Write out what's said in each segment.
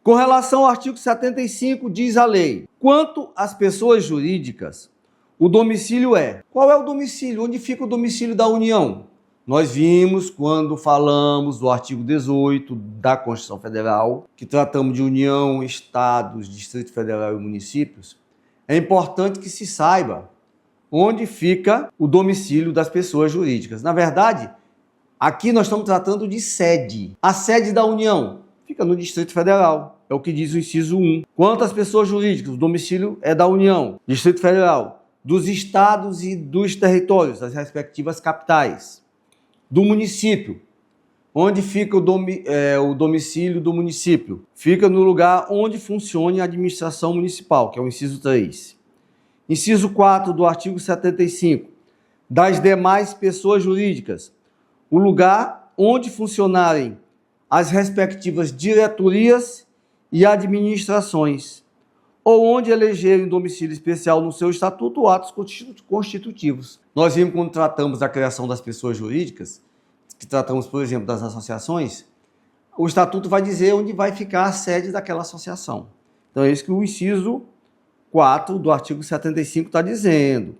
Com relação ao artigo 75, diz a lei: quanto às pessoas jurídicas, o domicílio é. Qual é o domicílio? Onde fica o domicílio da União? Nós vimos quando falamos do artigo 18 da Constituição Federal, que tratamos de União, Estados, Distrito Federal e municípios. É importante que se saiba onde fica o domicílio das pessoas jurídicas. Na verdade, aqui nós estamos tratando de sede. A sede da União fica no Distrito Federal. É o que diz o inciso 1. Quanto às pessoas jurídicas, o domicílio é da União, Distrito Federal, dos estados e dos territórios, das respectivas capitais, do município. Onde fica o domicílio do município? Fica no lugar onde funcione a administração municipal, que é o inciso 3. Inciso 4 do artigo 75. Das demais pessoas jurídicas, o lugar onde funcionarem as respectivas diretorias e administrações, ou onde elegerem domicílio especial no seu estatuto ou atos constitutivos. Nós vimos quando tratamos da criação das pessoas jurídicas, que tratamos, por exemplo, das associações, o estatuto vai dizer onde vai ficar a sede daquela associação. Então é isso que o inciso 4 do artigo 75 está dizendo.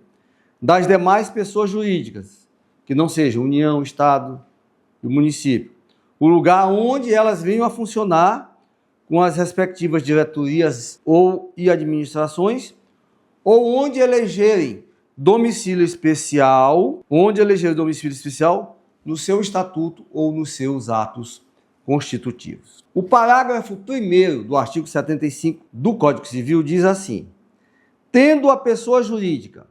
Das demais pessoas jurídicas, que não sejam União, Estado e município, o lugar onde elas venham a funcionar com as respectivas diretorias e administrações, ou onde elegerem domicílio especial, no seu estatuto ou nos seus atos constitutivos. O parágrafo 1º do artigo 75 do Código Civil diz assim: tendo a pessoa jurídica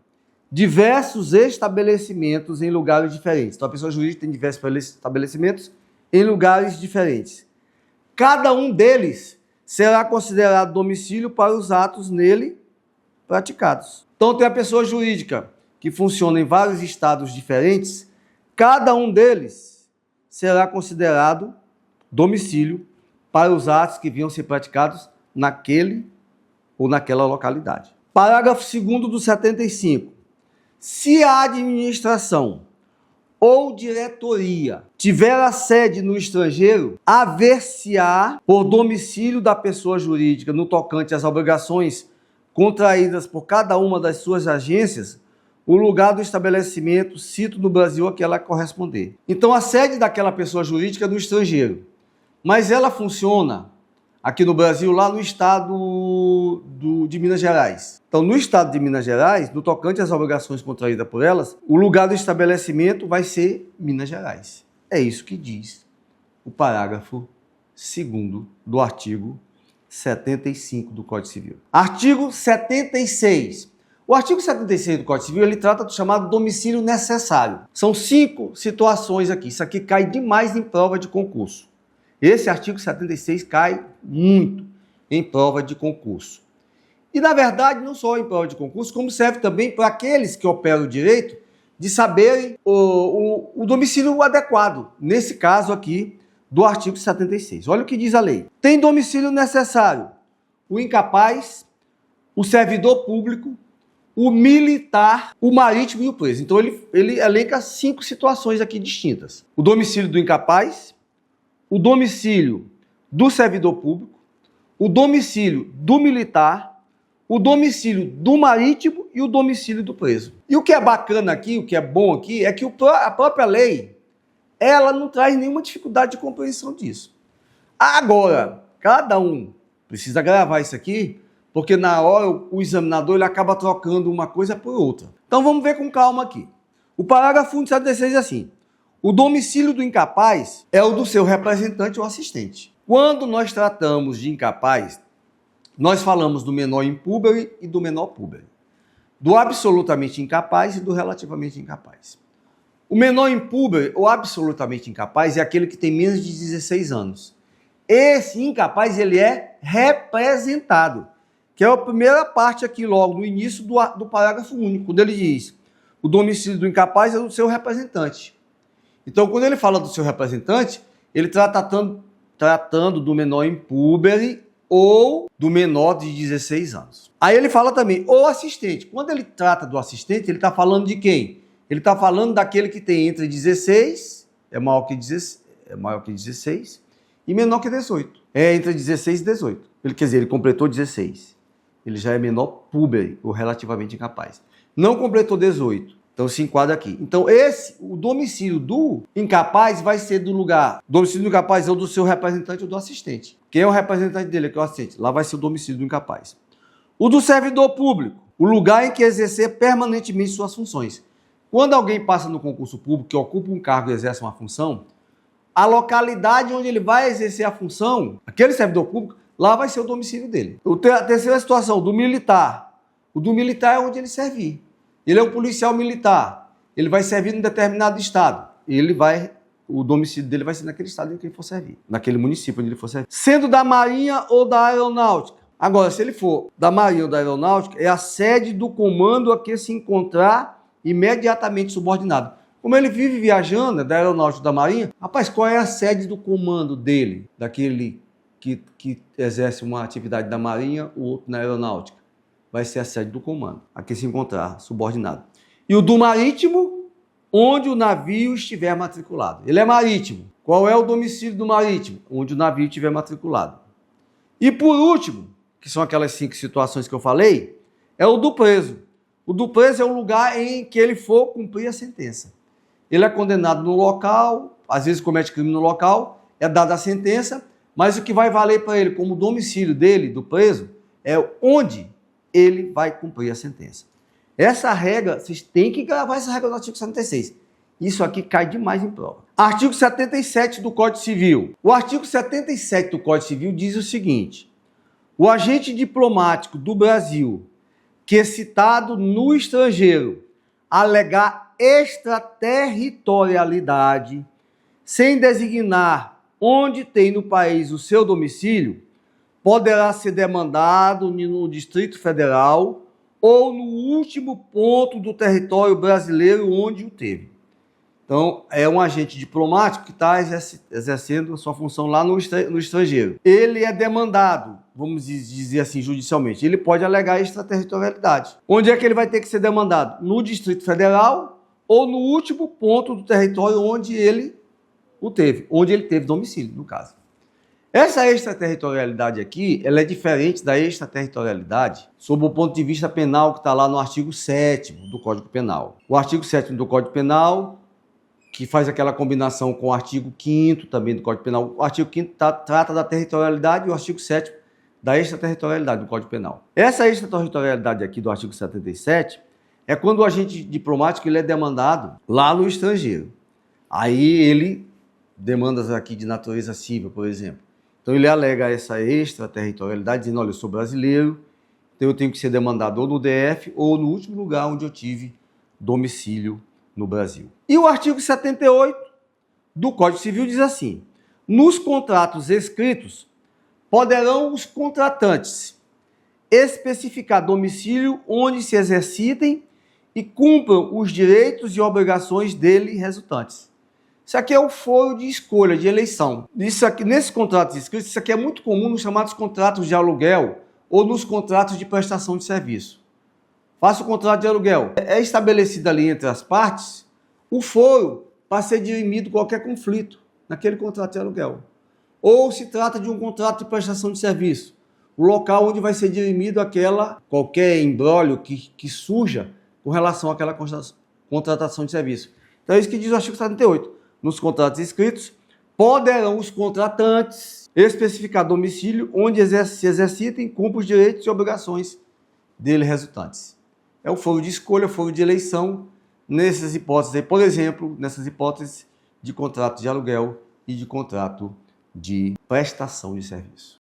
diversos estabelecimentos em lugares diferentes. Então, a pessoa jurídica tem diversos estabelecimentos em lugares diferentes. Cada um deles será considerado domicílio para os atos nele praticados. Então, tem a pessoa jurídica que funciona em vários estados diferentes, cada um deles será considerado domicílio para os atos que vinham ser praticados naquele ou naquela localidade. Parágrafo 2º do 75. Se a administração ou diretoria tiver a sede no estrangeiro, haver-se-á por domicílio da pessoa jurídica no tocante às obrigações contraídas por cada uma das suas agências, o lugar do estabelecimento cito no Brasil a que ela corresponder. Então, a sede daquela pessoa jurídica é no estrangeiro, mas ela funciona aqui no Brasil, lá no estado de Minas Gerais. Então, no estado de Minas Gerais, no tocante às obrigações contraídas por elas, o lugar do estabelecimento vai ser Minas Gerais. É isso que diz o parágrafo 2º do artigo 75 do Código Civil. Artigo 76. O artigo 76 do Código Civil, ele trata do chamado domicílio necessário. São 5 situações aqui. Isso aqui cai demais em prova de concurso. Esse artigo 76 cai muito em prova de concurso. E, na verdade, não só em prova de concurso, como serve também para aqueles que operam o direito de saberem o domicílio adequado, nesse caso aqui do artigo 76. Olha o que diz a lei. Tem domicílio necessário o incapaz, o servidor público, o militar, o marítimo e o preso. Então, ele elenca 5 situações aqui distintas. O domicílio do incapaz, o domicílio do servidor público, o domicílio do militar, o domicílio do marítimo e o domicílio do preso. E o que é bacana aqui, o que é bom aqui, é que a própria lei, ela não traz nenhuma dificuldade de compreensão disso. Agora, cada um precisa gravar isso aqui, porque na hora o examinador ele acaba trocando uma coisa por outra. Então vamos ver com calma aqui. O parágrafo 176 é assim: o domicílio do incapaz é o do seu representante ou assistente. Quando nós tratamos de incapaz, nós falamos do menor impúbere e do menor púbere, do absolutamente incapaz e do relativamente incapaz. O menor impúbere ou absolutamente incapaz é aquele que tem menos de 16 anos. Esse incapaz, ele é representado, que é a primeira parte aqui logo no início do parágrafo único, quando ele diz: o domicílio do incapaz é do seu representante. Então, quando ele fala do seu representante, ele está tratando do menor impúbere ou do menor de 16 anos. Aí ele fala também, ou assistente. Quando ele trata do assistente, ele está falando de quem? Ele está falando daquele que tem entre 16, é maior que 16, e menor que 18. É entre 16 e 18. Quer dizer, ele completou 16. Ele já é menor púber ou relativamente incapaz. Não completou 18. Então se enquadra aqui. Então o domicílio do incapaz vai ser do lugar. O domicílio do incapaz é o do seu representante ou do assistente. Quem é o representante dele? Que é o assistente. Lá vai ser o domicílio do incapaz. O do servidor público. O lugar em que exercer permanentemente suas funções. Quando alguém passa no concurso público, que ocupa um cargo e exerce uma função, a localidade onde ele vai exercer a função, aquele servidor público, lá vai ser o domicílio dele. A terceira situação, do militar. O do militar é onde ele servir. Ele é um policial militar. Ele vai servir em determinado estado. O domicílio dele vai ser naquele estado em que ele for servir. Naquele município onde ele for servir. Sendo da Marinha ou da Aeronáutica. Agora, se ele for da Marinha ou da Aeronáutica, é a sede do comando a que se encontrar imediatamente subordinado. Como ele vive viajando, da Aeronáutica ou da Marinha, rapaz, qual é a sede do comando dele? Daquele que exerce uma atividade da Marinha, o outro na Aeronáutica. Vai ser a sede do comando, a que se encontrar subordinado. E o do marítimo, onde o navio estiver matriculado. Ele é marítimo. Qual é o domicílio do marítimo? Onde o navio estiver matriculado. E por último, que são aquelas 5 situações que eu falei, é o do preso. O do preso é o lugar em que ele for cumprir a sentença. Ele é condenado no local, às vezes comete crime no local, é dada a sentença, mas o que vai valer para ele como domicílio dele, do preso, é onde ele vai cumprir a sentença. Essa regra, vocês têm que gravar essa regra do artigo 76. Isso aqui cai demais em prova. Artigo 77 do Código Civil. O artigo 77 do Código Civil diz o seguinte: o agente diplomático do Brasil, que citado no estrangeiro, alegar extraterritorialidade, sem designar onde tem no país o seu domicílio, poderá ser demandado no Distrito Federal ou no último ponto do território brasileiro onde o teve. Então, é um agente diplomático que está exercendo a sua função lá no estrangeiro. Ele é demandado, vamos dizer assim, judicialmente. Ele pode alegar extraterritorialidade. Onde é que ele vai ter que ser demandado? No Distrito Federal ou no último ponto do território onde ele o teve, onde ele teve domicílio, no caso. Essa extraterritorialidade aqui, ela é diferente da extraterritorialidade sob o ponto de vista penal que está lá no artigo 7º do Código Penal. O artigo 7º do Código Penal, que faz aquela combinação com o artigo 5º também do Código Penal. O artigo 5º trata da territorialidade e o artigo 7º da extraterritorialidade do Código Penal. Essa extraterritorialidade aqui do artigo 77 é quando o agente diplomático ele é demandado lá no estrangeiro. Aí ele demandas aqui de natureza civil, por exemplo. Então ele alega essa extraterritorialidade, dizendo, olha, eu sou brasileiro, então eu tenho que ser demandado ou no DF ou no último lugar onde eu tive domicílio no Brasil. E o artigo 78 do Código Civil diz assim: nos contratos escritos, poderão os contratantes especificar domicílio onde se exercitem e cumpram os direitos e obrigações dele resultantes. Isso aqui é o foro de escolha, de eleição. Isso aqui, nesses contratos escritos, isso aqui é muito comum nos chamados contratos de aluguel ou nos contratos de prestação de serviço. Faça o contrato de aluguel. É estabelecido ali entre as partes o foro para ser dirimido qualquer conflito naquele contrato de aluguel. Ou se trata de um contrato de prestação de serviço, o local onde vai ser dirimido qualquer imbróglio que surja com relação àquela contratação de serviço. Então é isso que diz o artigo 78. Nos contratos escritos, poderão os contratantes especificar domicílio onde se exercitem, cumpram os direitos e obrigações dele resultantes. É o foro de escolha, o foro de eleição, nessas hipóteses aí, por exemplo, nessas hipóteses de contrato de aluguel e de contrato de prestação de serviço.